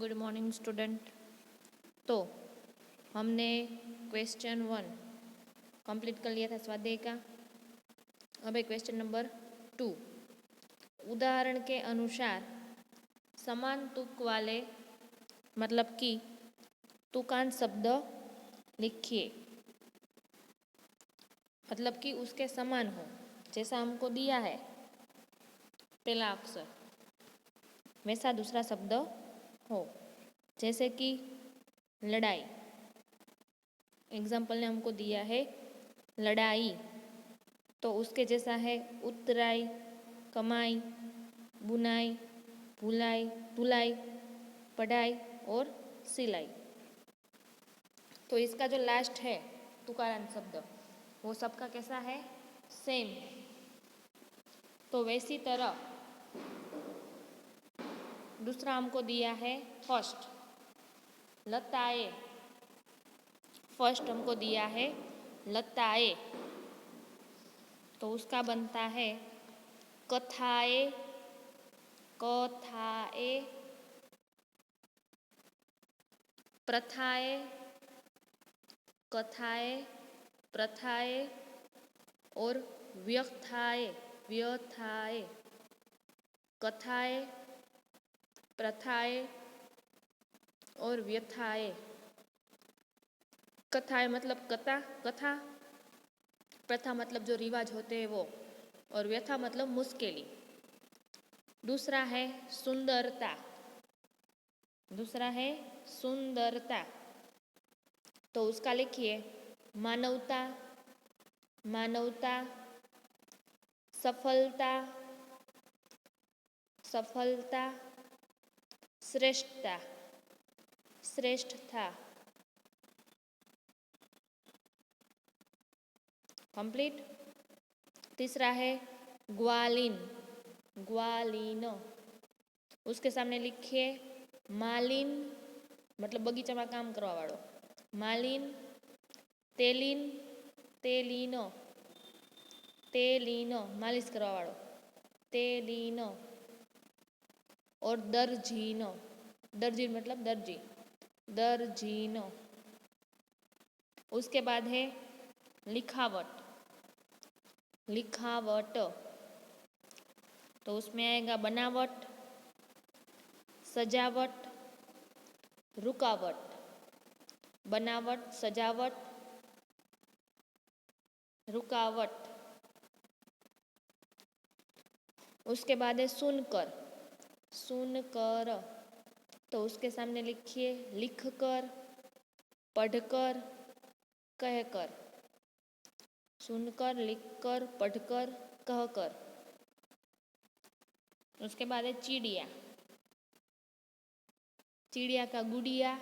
Good morning student. तो हमने question 1 complete कर लिया था स्वाध्याय का। अब है क्वेश्चन नंबर 2। उदाहरण के अनुसार समान तुक वाले मतलब कि तुकांत शब्द लिखिए, मतलब कि उसके समान हो, जैसा हमको दिया है पहला अक्षर वैसा दूसरा शब्द हो। जैसे कि लड़ाई, एग्जाम्पल ने हमको दिया है लड़ाई, तो उसके जैसा है उतराई, कमाई, बुनाई, भुलाई, धुलाई, पढ़ाई और सिलाई। तो इसका जो लास्ट है तुकारांत शब्द वो सबका कैसा है, सेम है। तो वैसी तरह दूसरा हमको दिया है फर्स्ट, लताए। फर्स्ट हमको दिया है लताए, तो उसका बनता है कथाए, कथाए, प्रथाए, कथाए, प्रथाए और व्यथाए, व्यथाए, कथाए, प्रथाए और व्यथाए। कथाए मतलब कथा, कथा। प्रथा मतलब जो रिवाज होते हैं वो, और व्यथा मतलब मुश्किली। दूसरा है सुंदरता, दूसरा है सुंदरता, तो उसका लिखिए मानवता, मानवता, सफलता, सफलता, श्रेष्ठता, श्रेष्ठता। कंप्लीट। तीसरा है ग्वालिन, ग्वालिन, उसके सामने लिखिए मालिन, मतलब बगीचा में काम करवा वालों, मालिन, तेलिन, तेलिनो, तेलिनो मालिश करवा वालों, तेलिनो और दर्जीनो, दर्जी मतलब दर्जी, दर्जीनो। उसके बाद है लिखावट, लिखावट, तो उसमें आएगा बनावट, सजावट, रुकावट, बनावट, सजावट, रुकावट। उसके बाद है सुनकर, सुनकर, तो उसके सामने लिखिए लिखकर, पढ़कर, कहकर, सुनकर, लिखकर, पढ़कर, कहकर। उसके बाद है चिड़िया, चिड़िया का गुड़िया,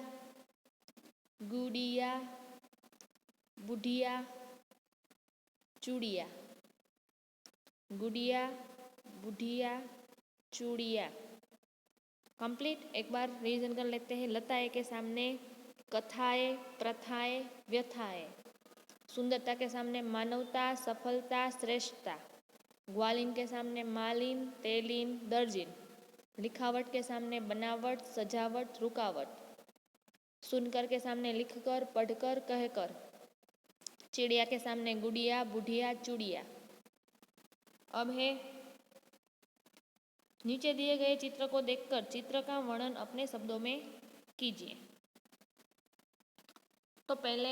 गुड़िया, बुढ़िया, चूड़िया, गुड़िया, बुढ़िया, चूड़िया। कंप्लीट। एक बार रिवीजन कर लेते हैं। लताए के सामने कथाएं, प्रथाएं, व्यथाएं। सुंदरता के सामने मानवता, सफलता, श्रेष्ठता। ग्वालिन के सामने मालिन, तेलिन, दर्जिन। लिखावट के सामने बनावट, सजावट, रुकावट। सुनकर के सामने लिखकर, पढ़कर, कहकर। चिड़िया के सामने गुड़िया, बुढ़िया, चूड़िया। अब है नीचे दिए गए चित्र को देखकर चित्र का वर्णन अपने शब्दों में कीजिए। तो पहले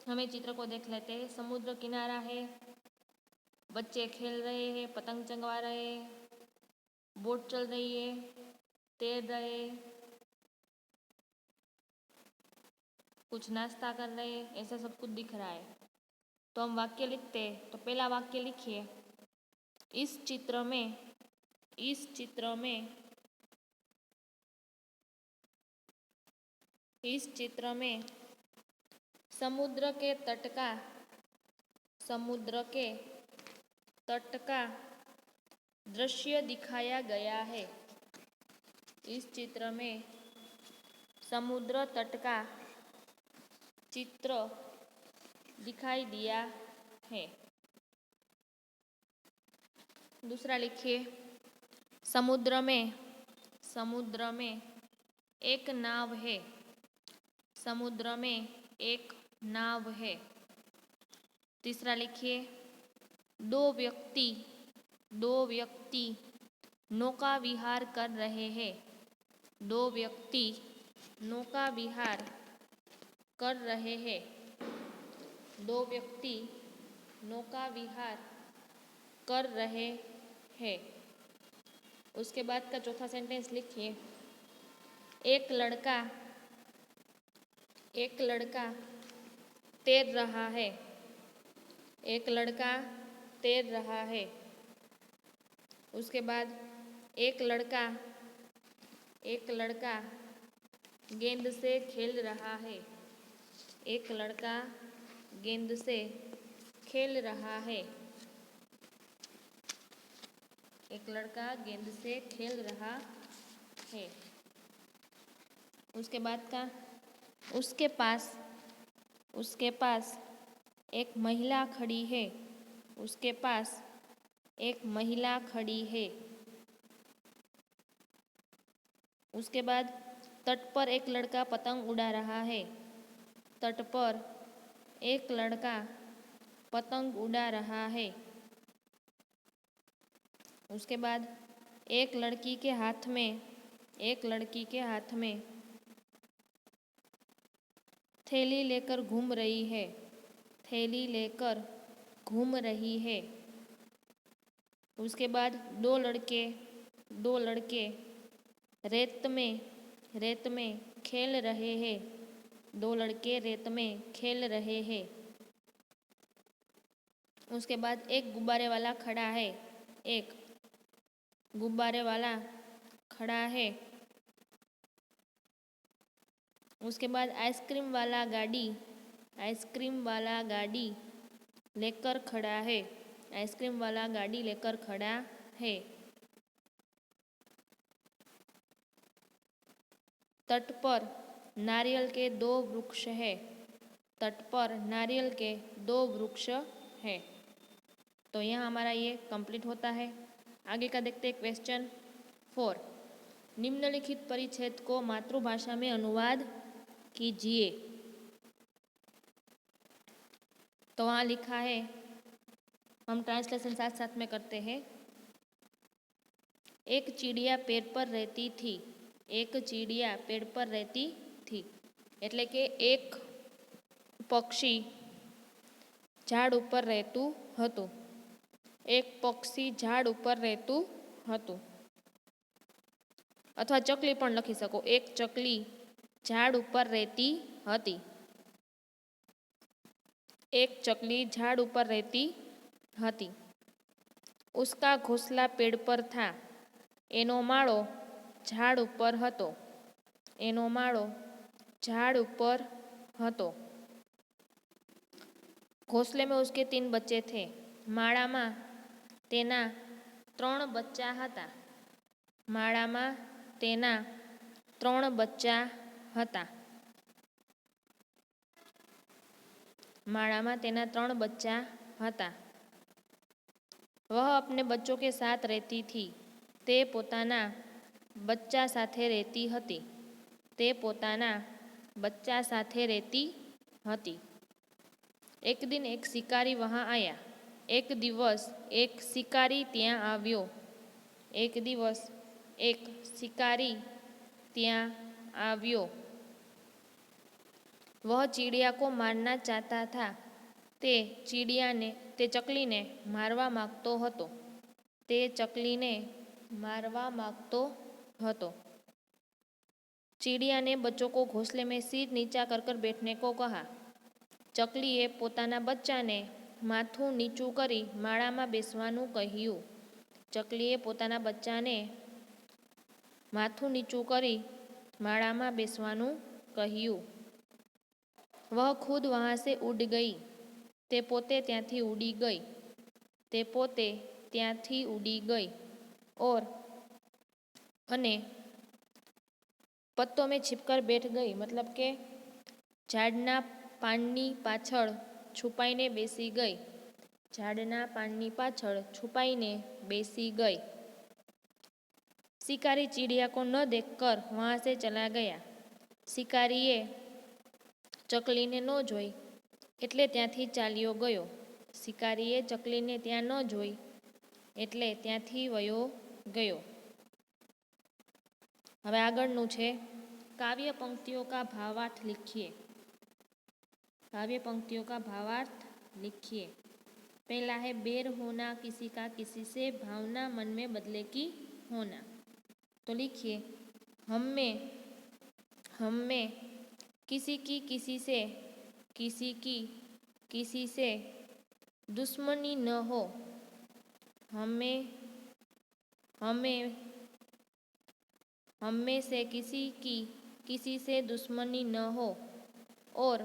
हमें चित्र को देख लेते हैं। समुद्र किनारा है, बच्चे खेल रहे हैं, पतंग चंगवा रहे हैं, बोट चल रही है, तैर रहे, कुछ नाश्ता कर रहे हैं, ऐसा सब कुछ दिख रहा है। तो हम वाक्य लिखते हैं। तो पहला वाक्य लिखिए इस चित्र में, इस चित्र में, इस चित्र में समुद्र के तट का, समुद्र के तट का दृश्य दिखाया गया है। इस चित्र में समुद्र तट का चित्र दिखाई दिया है। दूसरा लिखिए समुद्र में, समुद्र में एक नाव है। समुद्र में एक नाव है। तीसरा लिखिए, दो व्यक्ति नौका विहार कर रहे हैं। दो व्यक्ति नौका विहार कर रहे हैं। दो व्यक्ति नौका विहार कर रहे हैं। उसके बाद का चौथा सेंटेंस लिखिए, एक लड़का तैर रहा है। एक लड़का तैर रहा है। उसके बाद एक लड़का गेंद से खेल रहा है। एक लड़का गेंद से खेल रहा है। एक लड़का गेंद से खेल रहा है। उसके बाद का, उसके पास एक महिला खड़ी है। उसके पास एक महिला खड़ी है। उसके बाद तट पर एक लड़का पतंग उड़ा रहा है। तट पर एक लड़का पतंग उड़ा रहा है। उसके बाद एक लड़की के हाथ में थैली लेकर घूम रही है। थैली लेकर घूम रही है। उसके बाद दो लड़के रेत में खेल रहे हैं। दो लड़के रेत में खेल रहे हैं। उसके बाद एक गुब्बारे वाला खड़ा है। एक गुब्बारे वाला खड़ा है। उसके बाद आइसक्रीम वाला गाड़ी लेकर खड़ा है। आइसक्रीम वाला गाड़ी लेकर खड़ा है। तट पर नारियल के दो वृक्ष है। तट पर नारियल के दो वृक्ष है। तो यहाँ हमारा ये कंप्लीट होता है। आगे का देखते हैं क्वेश्चन 4। निम्नलिखित परिच्छेद को मातृभाषा में अनुवाद कीजिए। तो वहाँ लिखा है, हम ट्रांसलेशन साथ साथ में करते हैं। एक चिड़िया पेड़ पर रहती थी। एक चिड़िया पेड़ पर रहती थी એટલે કે એક પક્ષી ઝાડ ઉપર રહેતું હતું. એક પક્ષી ઝાડ ઉપર રહેતું હતું. અથવા ચકલી પણ લખી શકો, એક ચકલી ઝાડ ઉપર રહેતી હતી. एक चकली झाड़ ऊपर रहती हती. उसका घोंसला पेड़ पर था. एनो माळो झाड़ ऊपर हतो. एनो माळो झाड़ ऊपर हतो. घोंसले में उसके 3 बच्चे थे. माळा में तेना 3 बच्चा हता. माळा में तेना 3 बच्चा हता. माड़ा में तेना 3 बच्चा हता. वह अपने बच्चों के साथ रहती थी. ते पोताना बच्चा साथे रहती हती. ते पोताना बच्चा साथे रहती हती. एक दिन एक शिकारी वहाँ आया. एक दिवस एक शिकारी त्यां आव्यो. एक दिवस एक शिकारी त्यां आव्यो. वह चिड़िया को मारना चाहता था. ते चकली ने मारवा मागतो हतो. ते चकली ने मारवा मागतो हतो. चिड़िया ने बच्चों को घोंसले में सिर नीचा कर बैठने को कहा. चकलीए पोताना बच्चा ने माथुं नीचुं करी माळा में बेसवानुं कह्युं. चकलीए पोताना बच्चा ने माथुं नीचुं करी माळा में बेसवानुं कह्युं. वह खुद वहाँ से उड़ गई. ते पोते त्यांथी उड़ी गई. ते पोते त्यांथी उड़ी गई और अने पत्तों में छिपकर बैठ गई. मतलब के झाड़ना पाननी पाछळ छुपाईने बेसी गई. झाड़ना पाननी पाछळ छुपाईने बेसी गई. शिकारी चिड़िया को न देखकर वहाँ से चला गया। शिकारीए ચકલીને ન જોઈ એટલે ત્યાંથી ચાલ્યો ગયો. શિકારીએ ચકલીને ત્યાં ન જોઈ એટલે ત્યાંથી વયો ગયો. હવે આગળનું છે काव्य पंक्तियों का भावार्थ लिखिए. काव्य पंक्तियों का भावार्थ लिखिए. पहला है बेर होना किसी का किसी से, भावना मन में बदले की होना. तो लिखिए हम में किसी की किसी से, किसी की किसी से दुश्मनी न हो. हमें से किसी की किसी से दुश्मनी न हो. और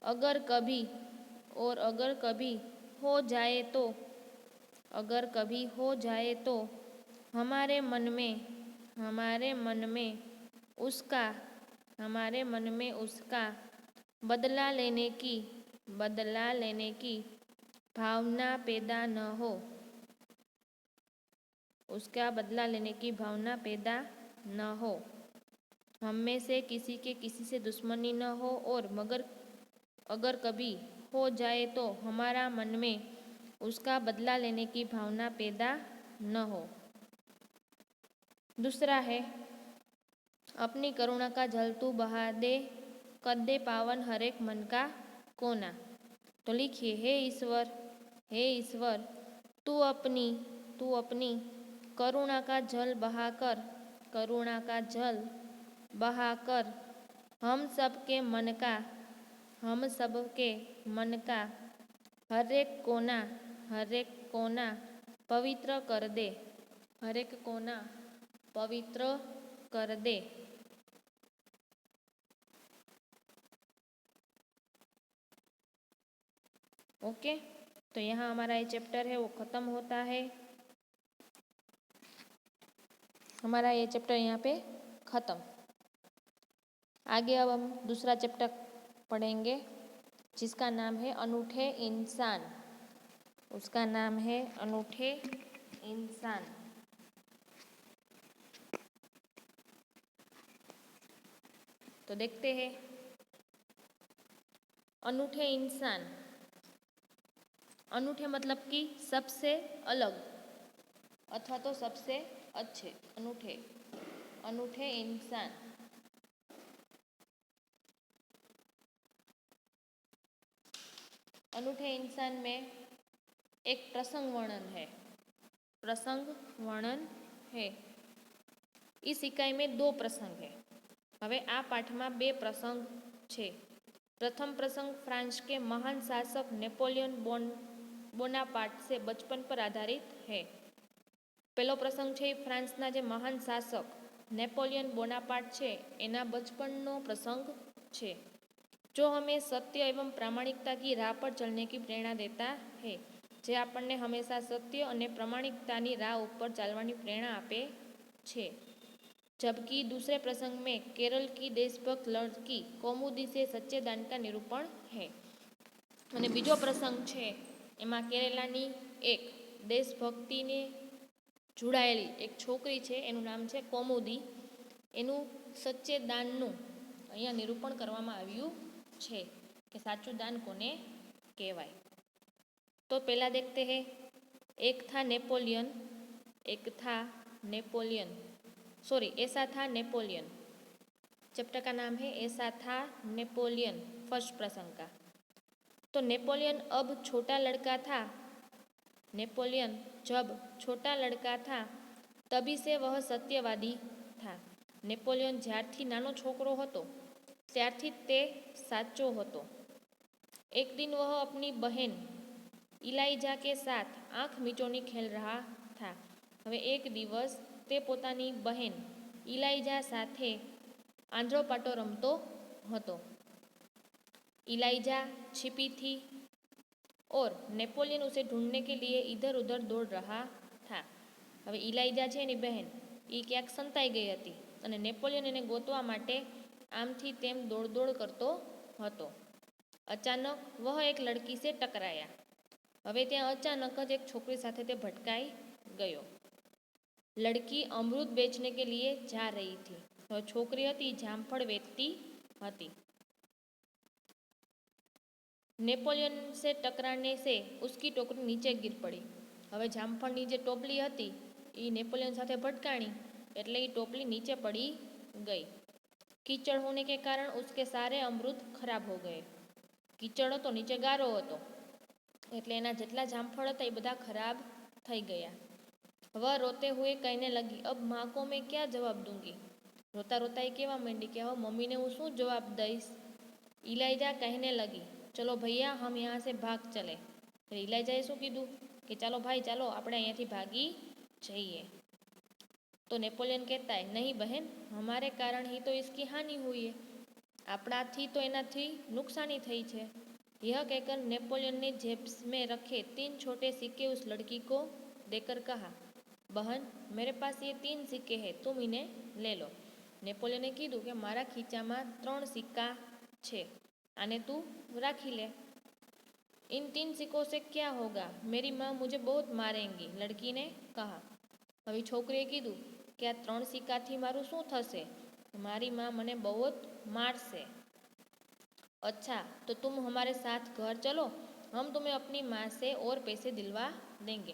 अगर कभी हो जाए तो, अगर कभी हो जाए तो हमारे मन में उसका बदला लेने की भावना पैदा न हो. उसका बदला लेने की भावना पैदा न हो. हम में से किसी के किसी से दुश्मनी न हो और मगर अगर कभी हो जाए तो हमारा मन में उसका बदला लेने की भावना पैदा न हो. दूसरा है अपनी करुणा का जल तू बहा दे, कर दे पावन हर एक मन का कोना. तो लिखिए हे ईश्वर तू अपनी करुणा का जल बहाकर हम सबके मन का हर एक कोना पवित्र कर दे. हर एक कोना पवित्र कर दे. ओके, तो यहाँ हमारा ये चैप्टर है वो ख़त्म होता है. हमारा ये चैप्टर यहाँ पे ख़त्म. आगे अब हम दूसरा चैप्टर पढ़ेंगे जिसका नाम है अनूठे इंसान. उसका नाम है अनूठे इंसान. तो देखते हैं अनूठे इंसान. अनूठे मतलब कि सबसे अलग अथवा तो सबसे अच्छे. अनूठे इंसान. अनूठे इंसान में एक प्रसंग वर्णन है. इस इकाई में 2 प्रसंग है. હવે આ પાઠમાં 2 પ્રસંગ છે. प्रथम प्रसंग फ्रांस के महान शासक नेपोलियन बोनापार्ट से बचपन पर आधारित है. पहलो प्रसंग है फ्रांसना जे महान शासक नेपोलियन बोनापार्ट है एना बचपननो प्रसंग है जो हमें सत्य एवं प्रामाणिकता की राह पर चलने की प्रेरणा देता है. जे आपने हमेशा सत्य और प्रामाणिकतानी राह ऊपर चालवानी प्रेरणा आपे छे. जबकि दूसरे प्रसंग में केरल की देशभक्त लड़की कौमुदी से सच्चे दान का निरूपण है. અને બીજો પ્રસંગ છે એમાં કેરલાની એક દેશભક્તિને જોડાયેલી એક છોકરી છે એનું નામ છે કૌમુદી. એનું સચ્ચે દાનનું અહીંયા નિરૂપણ કરવામાં આવ્યું છે કે સાચું દાન કોને કહેવાય. तो पहला देखते हैं ऐसा था नेपोलियन. चैप्टर का नाम है ऐसा था नेपोलियन. फर्स्ट प्रसंग का. तो नेपोलियन अब छोटा लड़का था. नेपोलियन जब छोटा लड़का था तभी से वह सत्यवादी था. नेपोलियन ज्यारथी नानो छोकरो हतो त्यारथी ते साचो हतो. एक दिन वह अपनी बहन इलाइजा के साथ आँख मीचोनी खेल रहा था. હવે એક દિવસ તે પોતાની બહેન ઇલાઇજા સાથે આંધળો-પાટો રમતો હતો. इलाइजा छिपी थी और नेपोलियन उसे ढूंढने के लिए इधर उधर दौड़ रहा था. હવે ઇલાઇજા છે એની બહેન એ ક્યાંક સંતાઈ ગઈ હતી અને નેપોલિયન એને ગોતવા માટે આમથી તેમ દોડ કરતો હતો. અચાનક વહ એક લડકી સે ટકરાયા. હવે ત્યાં અચાનક જ એક છોકરી સાથે તે ભટકાઈ ગયો. लड़की अमृत बेचने के लिए जा रही थी। तो छोकरी हती जामफળ વેચતી હતી। नेपोलियन से टकराने से उसकी टोकरी नीचे गिर पड़ी। હવે જામફળની જે ટોપલી હતી એ નેપોલિયન સાથે ભટકાણી એટલે એ ટોપલી નીચે પડી ગઈ। कीचड़ होने के कारण उसके सारे अमृत खराब हो गए। कीचड़ હતો નીચે ગારો હતો એટલે એના જેટલા જામફળ હતા એ બધા ખરાબ થઈ ગયા। वह रोते हुए कहने लगी, अब माँ को मैं क्या जवाब दूंगी। रोता रोता ही कहवा માંડી कि હવે મમ્મીને હું શું જવાબ દઈશ। इलाइजा कहने लगी, चलो भैया हम यहाँ से भाग चले। इलाइजाએ શું કીધું कि चलो भाई चलो આપણે અહીંયાથી ભાગી જઈએ। तो नेपोलियन कहता है, नहीं बहन हमारे कारण ही तो इसकी हानि हुई है। આપણાથી તો એનાથી નુકસાની થઈ છે। यह कहकर नेपोलियन ने जेब में रखे 3 छोटे सिक्के उस लड़की को देकर कहा, बहन मेरे पास ये 3 सिक्के हैं, तुम इन्हें ले लो। नेपोलियने कीधु कि मारा खीचामां 3 सिक्का छे, आने तू राखी ले। इन 3 सिक्कों से क्या होगा, मेरी माँ मुझे बहुत मारेंगी, लड़की ने कहा। હવે છોકરીએ કીધું કે આ 3 સિક્કાથી મારું શું થશે, મારી माँ મને बहुत मारसे। अच्छा तो तुम हमारे साथ घर चलो, हम तुम्हें अपनी माँ से और पैसे दिलवा देंगे।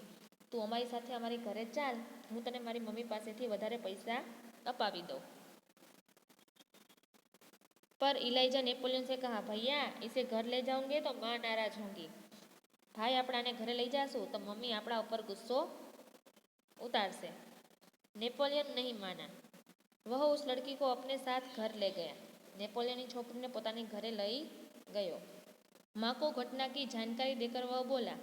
तू हमारी साथे हमारे घरे चाल, हूँ तने मारी मम्मी पासेथी वधारे पैसा अपावी दऊँ। पर इलाइजा नेपोलियन से कहा, भैया इसे घर ले जाओगे तो माँ नाराज होंगी। भाई आपणाने घरे लई जाशू तो मम्मी आपणा ऊपर गुस्सो उतारशे। नेपोलियन नहीं माना। वह उस लड़की को अपने साथ घर ले गया। नेपोलियन छोकरी ने पोतानी घरे लई गयो। माँ को घटना की जानकारी देकर वह बोला,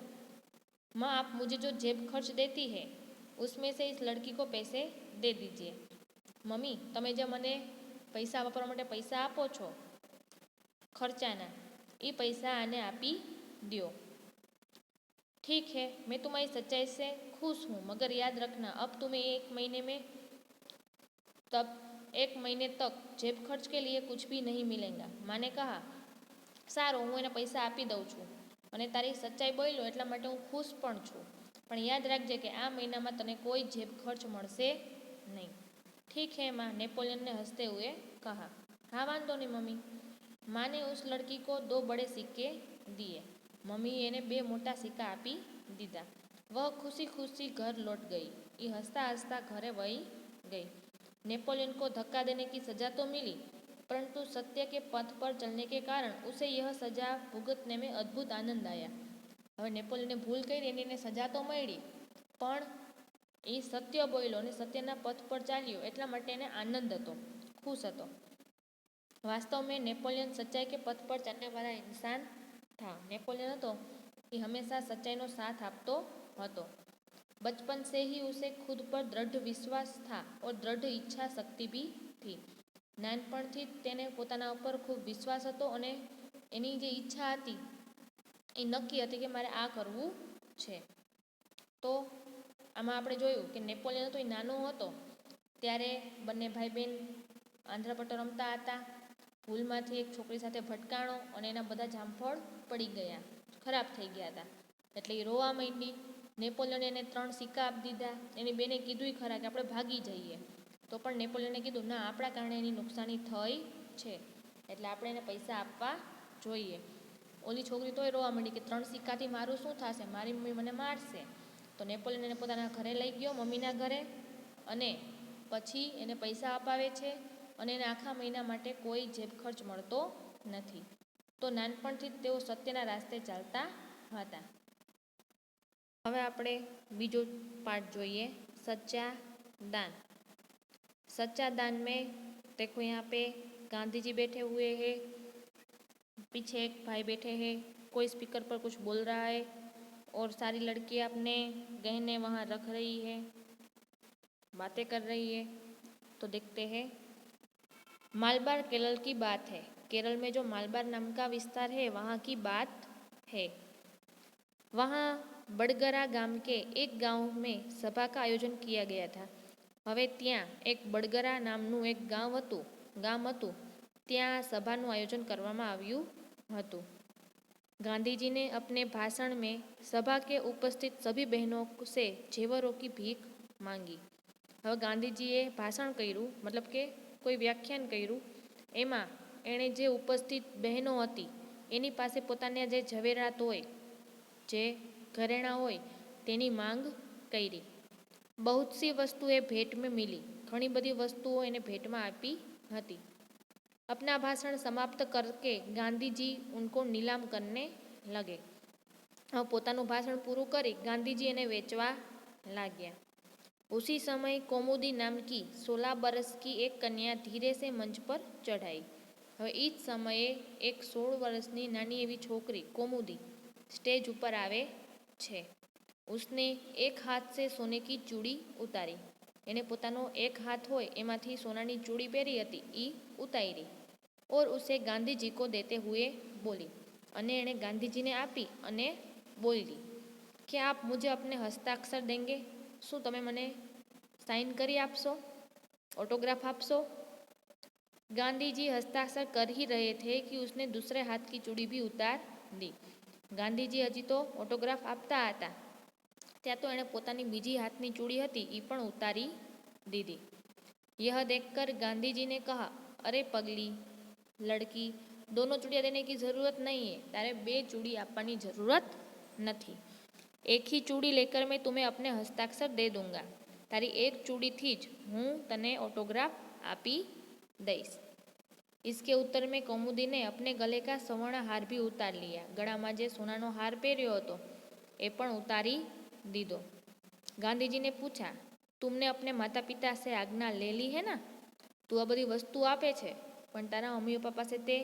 माँ आप मुझे जो जेब खर्च देती है उसमें से इस लड़की को पैसे दे दीजिए। मम्मी तमे जो मने पैसा वापरवा माटे पैसा आपो छो खर्चाना, ये पैसा आने आपी दो। ठीक है मैं तुम्हारी सच्चाई से खुश हूँ, मगर याद रखना अब तुम्हें 1 महीने तक जेब खर्च के लिए कुछ भी नहीं मिलेगा। माँ ने कहा, सारो हूँ एने पैसा आपी दऊँ छूँ अने तारी सच्चाई बोल्यो एटला माटे हूँ खुश पण छूँ, पण याद राखजे कि आ महीनामां तने कोई जेब खर्च मळशे नहीं। ठीक है माँ, नेपोलियन ने हंसते हुए कहा। हाँ वांधो नहीं मम्मी। माँ ने उस लड़की को 2 बड़े सिक्के दिए। मम्मी एने 2 मोटा सिक्का आपी दीधा। वह खुशी खुशी घर लौट गई। ये हंसता हंसता घरे वही गई। नेपोलियन को धक्का देने की सजा तो मिली, परंतु सत्य के पथ पर चलने के कारण उसे यह सजा भुगतने में अद्भुत आनंद आया। હવે નેપોલિયને ભૂલ કરી એને સજા તો મળી, પણ એ સત્ય બોલ્યો અને સત્યના પથ પર ચાલ્યો એટલા માટે એને આનંદ હતો, खुश હતો। वास्तव में नेपोलियन सच्चाई के पथ पर चलने वाला इंसान था। नेपोलियन હતો એ હંમેશા સચ્ચાઈનો સાથ આપતો હતો। बचपन से ही उसे खुद पर दृढ़ विश्वास था और दृढ़ इच्छा शक्ति भी थी। नानपणथी तेने पोताना पर खूब विश्वास હતો અને એની જે ઈચ્છા હતી એ નક્કી હતી કે મારે આ કરવું છે। તો આમાં આપણે જોયું કે નેપોલિયન હતો એ નાનો હતો ત્યારે બંને ભાઈ બહેન આંધ્રપટ્ટો રમતા હતા, ભૂલમાંથી એક છોકરી સાથે ભટકાણો અને એના બધા જામફળ પડી ગયા, ખરાબ થઈ ગયા હતા એટલે એ રોવા માંડી। નેપોલિયને એને 3 સિક્કા આપી દીધા। એની બેને કીધું ખરા કે આપણે ભાગી જઈએ, તો પણ નેપોલિયને કીધું ના આપણા કારણે એની નુકસાની થઈ છે એટલે આપણે એને પૈસા આપવા જોઈએ। ઓલી છોકરી તોય રોવા માંડી કે 3 સિક્કાથી મારું શું થશે, મારી મમ્મી મને મારશે। તો નેપોલિયન એને પોતાના ઘરે લઈ ગયો, મમ્મીના ઘરે, અને પછી એને પૈસા અપાવે છે અને એને આખા મહિના માટે કોઈ જેબ ખર્ચ મળતો નથી। તો નાનપણથી જ તેઓ સત્યના રાસ્તે ચાલતા હતા। હવે આપણે બીજો પાર્ટ જોઈએ, सच्चा दान। सच्चा दान में देखो यहाँ पे गांधी जी बैठे हुए हैं, पीछे एक भाई बैठे हैं, कोई स्पीकर पर कुछ बोल रहा है और सारी लड़कियाँ अपने गहने वहाँ रख रही है, बातें कर रही है। तो देखते हैं। मालबार केरल की बात है। केरल में जो मालबार नाम का विस्तार है वहाँ की बात है। वहाँ बड़गरा गांव के एक गांव में सभा का आयोजन किया गया था। હવે ત્યાં એક બડગરા નામનું એક ગામ હતું, ત્યાં સભાનું આયોજન કરવામાં આવ્યું હતું। गांधी ने अपने भाषण में सभा के उपस्थित सभी बहनों से जेवरों की भीख मांगी। હવે ગાંધીજીએ ભાષણ કર્યું, મતલબ કે કોઈ વ્યાખ્યાન કર્યું, એમાં એણે જે ઉપસ્થિત બહેનો હતી એની પાસે પોતાના જે ઝવેરાત હોય, જે ઘરેણાં હોય તેની માંગ કરી. बहुत सी वस्तुएं भेंट में मिली, घनी बधी वस्तुओं એને भेंटમાં આપી હતી. अपना भाषण समाप्त करके गांधी जी उनको नीलाम करने लगे. હવે પોતાનું ભાષણ પૂરું કરી ગાંધીજી એને વેચવા લાગ્યા. उसी समय कौमुदी नाम की 16 बरस की एक कन्या धीरे से मंच पर चढ़ाई. હવે એ જ સમયે એક 16 વર્ષની નાની એવી છોકરી કૌમુદી સ્ટેજ ઉપર આવે છે. उसने एक हाथ से सोने की चूड़ी उतारी. એને પોતાનો એક હાથ હોય એમાંથી સોનાની ચૂડી પહેરી હતી એ ઉતારી. और उसे गांधी जी को देते हुए बोली. અને એણે ગાંધીજીને આપી અને બોલી કે આપ મુझे अपने हस्ताक्षर देंगे. શું તમે મને સાઇન કરી આપશો, ऑटोग्राफ આપશો? गांधी जी हस्ताक्षर कर ही रहे थे कि उसने दूसरे हाथ की चूड़ी भी उतार दी. ગાંધીજી હજી તો ઓટોગ્રાફ આપતા હતા ત્યાં તો એણે પોતાની બીજી હાથની ચૂડી હતી એ પણ ઉતારી દીધી. यह देखकर गांधी ने कहा, अरे पगली लड़की, दोनों चूड़ियाँ देने की ज़रूरत नहीं है. तारे बे चूड़ी आपવાની ज़रूरत નથી. एक ही चूड़ी लेकर मैं तुम्हें अपने हस्ताक्षर दे दूंगा. तारी एक चूड़ीથી જ હું તને ઓટોગ્રાફ આપી દઈશ. इसके उत्तर में कौमुदी ने अपने गले का स्वर्ण हार भी उतार लिया. गळाમાં જે સોનાનો હાર પહેર્યો હતો એ પણ ઉતારી दीदो. गांधी जी ने पूछा, तुमने अपने माता पिता से आज्ञा ले ली है ना? तू आ बधी वस्तु आपे छे पण तारा मम्मी पप्पा पासे ते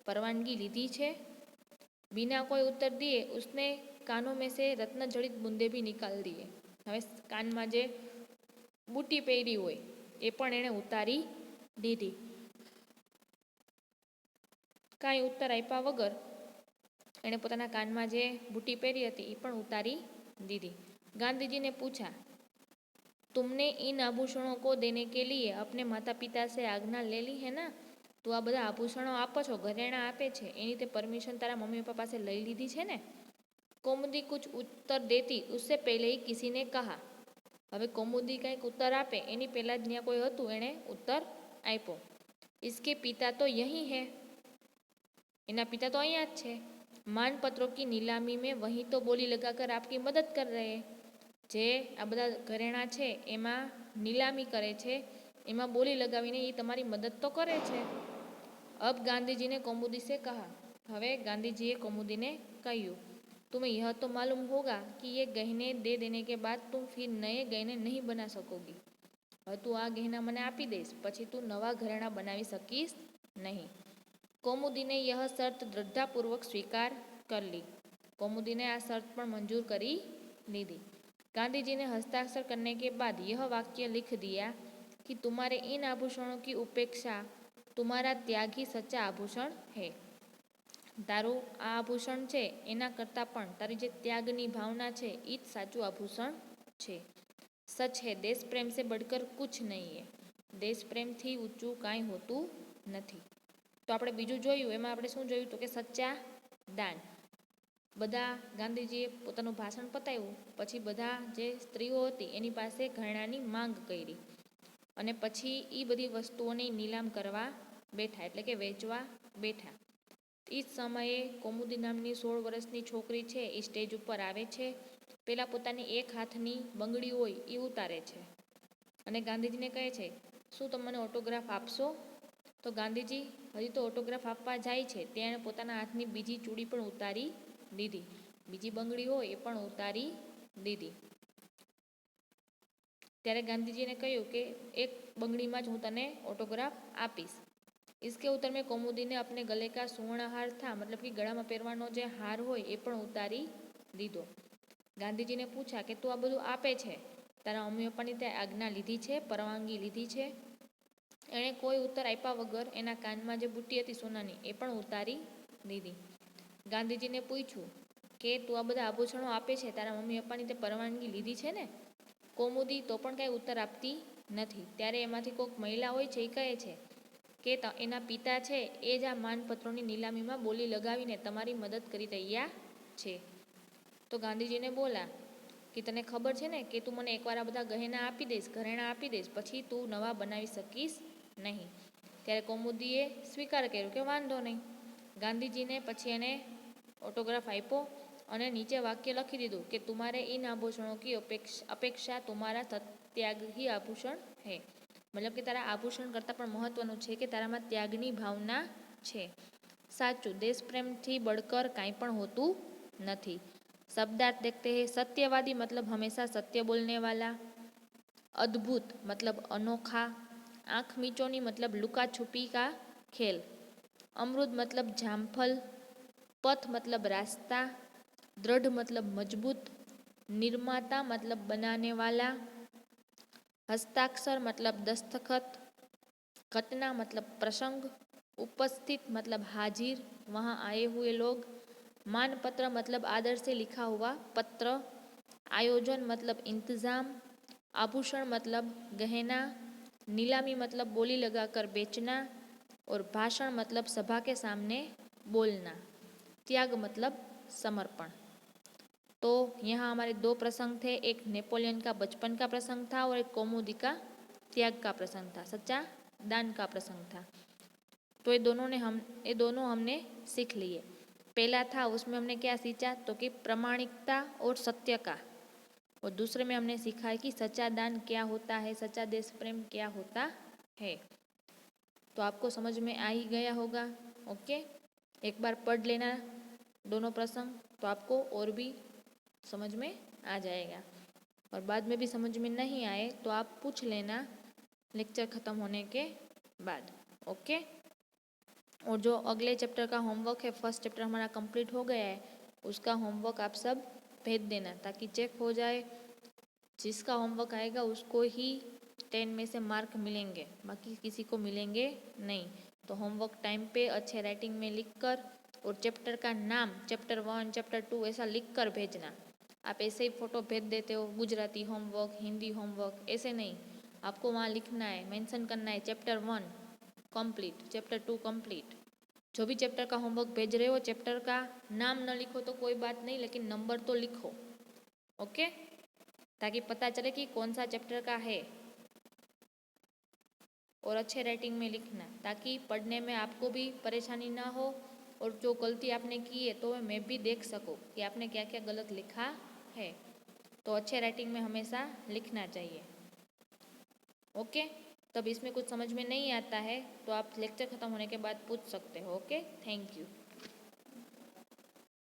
परवानगी लीधी छे? बिना कोई उत्तर दिए उसने कानों में से रत्न जड़ित बूंदे भी निकाल दिए. હવે કાનમાં જે બુટી પહેરી હોય એ પણ એણે ઉતારી દીધી. કાંઈ ઉત્તર આપ્યા વગર એણે પોતાના કાનમાં જે બુટી પહેરી હતી એ પણ ઉતારી दीदी. गांधी जी ने पूछा, तुमने इन आभूषणों को देने के लिए अपने माता पिता से आज्ञा ले ली है ना? तो आ બધા આભૂષણો આપો છો, ઘરેણાં આપે છે એની તે પરમિશન તારા મમ્મી પપ્પા પાસે લઈ લીધી છે ને? કૌમુદી कुछ उत्तर देती उससे पहले ही किसी ने कहा. હવે કૌમુદી કંઈક ઉત્તર આપે એની પહેલાં જ ત્યાં કોઈ હતું એણે ઉત્તર આપ્યો. इसके पिता तो यही है. એના પિતા તો અહીંયા જ છે. मानपत्रों की नीलामी में वहीं तो बोली लगाकर आपकी मदद कर रहे. જે આ બધા ઘરેણાં છે એમાં નીલામી કરે છે, એમાં બોલી લગાવીને એ તમારી મદદ તો કરે છે. अब गांधी ने कौमुदी से कहा. હવે ગાંધીજીએ કૌમુદીને કહ્યું, तुम्हें यह तो मालूम होगा कि ये गहने दे देने के बाद तुम फिर नए गहने नहीं बना सकोगी. હવે તું આ ગહેના મને આપી દઈશ પછી તું નવા ઘરેણાં બનાવી શકીશ નહીં. कौमुदी ने यह शर्त दृढ़तापूर्वक स्वीकार कर ली. कौमुदी ने आ शर्त पर मंजूर करी लीधी. गांधी जी ने हस्ताक्षर करने के बाद यह वाक्य लिख दिया कि तुम्हारे इन आभूषणों की उपेक्षा तुम्हारा त्याग ही सच्चा आभूषण है. તારું આ આભૂષણ છે એના કરતાં પણ તારી જે ત્યાગની ભાવના છે એ જ સાચું આભૂષણ છે. સચ હે દેશ પ્રેમ સે બઢકર કુછ નહીં હે. દેશ પ્રેમથી ઊંચું કાંઈ હોતું નથી. તો આપણે બીજું જોયું એમાં આપણે શું જોયું તો કે સચ્ચા દાન. બધા ગાંધીજીએ પોતાનું ભાષણ પતાવ્યું પછી બધા જે સ્ત્રીઓ હતી એની પાસે ઘરેણાંની માંગ કરી અને પછી એ બધી વસ્તુઓને નીલામ કરવા બેઠા, એટલે કે વેચવા બેઠા. એ જ સમયે કૌમુદી નામની 16 વર્ષની છોકરી છે એ સ્ટેજ ઉપર આવે છે. પહેલાં પોતાની એક હાથની બંગડી હોય એ ઉતારે છે અને ગાંધીજીને કહે છે, શું તમે મને ઓટોગ્રાફ આપશો? તો ગાંધીજી હજી તો ઓટોગ્રાફ આપવા જાય છે તેણે પોતાના હાથની બીજી ચૂડી પણ ઉતારી દીધી, બીજી બંગડી હોય એ પણ ઉતારી દીધી. ત્યારે ગાંધીજીને કહ્યું કે એક બંગડીમાં જ હું તને ઓટોગ્રાફ આપીશ. इसके उत्तर में कौमुदी ने अपने गले का सुवर्ण हार था, मतलब कि गळाમાં પહેરવાનો જે હાર હોય એ પણ ઉતારી દીધો. ગાંધીજીને પૂછા કે તું આ બધું આપે છે તારા મમ્મી પપ્પાની તે આજ્ઞા લીધી છે, પરવાનગી લીધી છે? એણે કોઈ ઉત્તર આપ્યા વગર એના કાનમાં જે બુટ્ટી હતી સોનાની એ પણ ઉતારી દીધી. ગાંધીજીને પૂછ્યું કે તું આ બધા આભૂષણો આપે છે તારા મમ્મી પપ્પાની તે પરવાનગી લીધી છે ને? કૌમુદી તો પણ કાંઈ ઉત્તર આપતી નથી. ત્યારે એમાંથી કોઈક મહિલા હોય છે એ કહે છે કે એના પિતા છે એ જ આ માનપત્રોની નીલામીમાં બોલી લગાવીને તમારી મદદ કરી રહ્યા છે. તો ગાંધીજીને બોલા કે તને ખબર છે ને કે તું મને એકવાર આ બધા ગહેના આપી દઈશ, ઘરેણાં આપી દઈશ, પછી તું નવા બનાવી શકીશ નહીં. ત્યારે કૌમુદીએ સ્વીકાર કર્યો કે વાંધો નહીં. ગાંધીજીને પછી એને ઓટોગ્રાફ આપ્યો અને નીચે વાક્ય લખી દીધું કે તુમારે इन आभूषणों की अपेक्षा तुम्हारा त्याग ही आभूषण है. મતલબ કે તારા આભૂષણ કરતાં પણ મહત્વનું છે કે તારામાં ત્યાગની ભાવના છે. સાચું, દેશ પ્રેમથી બળકર કાંઈ પણ હોતું નથી. शब्दार्थ देखते हैं. सत्यवादी मतलब हमेशा सत्य बोलने वाला. अद्भुत मतलब अनोखा. आँख मीचोनी मतलब लुका छुपी का खेल. अमृत मतलब जामफल. पथ मतलब रास्ता. दृढ़ मतलब मजबूत. निर्माता मतलब बनाने वाला. हस्ताक्षर मतलब दस्तखत. घटना मतलब प्रसंग. उपस्थित मतलब हाजिर, वहाँ आए हुए लोग. मानपत्र मतलब आदर से लिखा हुआ पत्र. आयोजन मतलब इंतजाम. आभूषण मतलब गहना. नीलामी मतलब बोली लगाकर बेचना. और भाषण मतलब सभा के सामने बोलना. त्याग मतलब समर्पण. तो यहाँ हमारे दो प्रसंग थे. एक नेपोलियन का बचपन का प्रसंग था और एक कौमुदी का त्याग का प्रसंग था, सच्चा दान का प्रसंग था. तो ये दोनों हमने सीख लिए. पहला था उसमें हमने क्या सीखा तो कि प्रामाणिकता और सत्य का. और दूसरे में हमने सीखा है कि सच्चा दान क्या होता है, सच्चा देश प्रेम क्या होता है. तो आपको समझ में आ ही गया होगा. ओके, एक बार पढ़ लेना दोनों प्रसंग तो आपको और भी समझ में आ जाएगा. और बाद में भी समझ में नहीं आए तो आप पूछ लेना लेक्चर ख़त्म होने के बाद. ओके. और जो अगले चैप्टर का होमवर्क है, फर्स्ट चैप्टर हमारा कंप्लीट हो गया है, उसका होमवर्क आप सब भेज देना ताकि चेक हो जाए. जिसका होमवर्क आएगा उसको ही 10 में से मार्क मिलेंगे, बाकी किसी को मिलेंगे नहीं. तो होमवर्क टाइम पे अच्छे राइटिंग में लिख कर और चैप्टर का नाम चैप्टर 1 चैप्टर 2 ऐसा लिख कर भेजना. आप ऐसे ही फ़ोटो भेज देते हो, गुजराती होमवर्क, हिंदी होमवर्क, ऐसे नहीं. आपको वहाँ लिखना है, मेंशन करना है चैप्टर 1 कंप्लीट, चैप्टर 2 कंप्लीट. जो भी चैप्टर का होमवर्क भेज रहे हो, चैप्टर का नाम न लिखो तो कोई बात नहीं, लेकिन नंबर तो लिखो. ओके, ताकि पता चले कि कौन सा चैप्टर का है. और अच्छे राइटिंग में लिखना ताकि पढ़ने में आपको भी परेशानी ना हो. और जो गलती आपने की है तो मैं भी देख सकूँ कि आपने क्या क्या गलत लिखा है. तो अच्छे राइटिंग में हमेशा लिखना चाहिए. ओके. तब इसमें कुछ समझ में नहीं आता है तो आप लेक्चर ख़त्म होने के बाद पूछ सकते हो. Okay, thank you.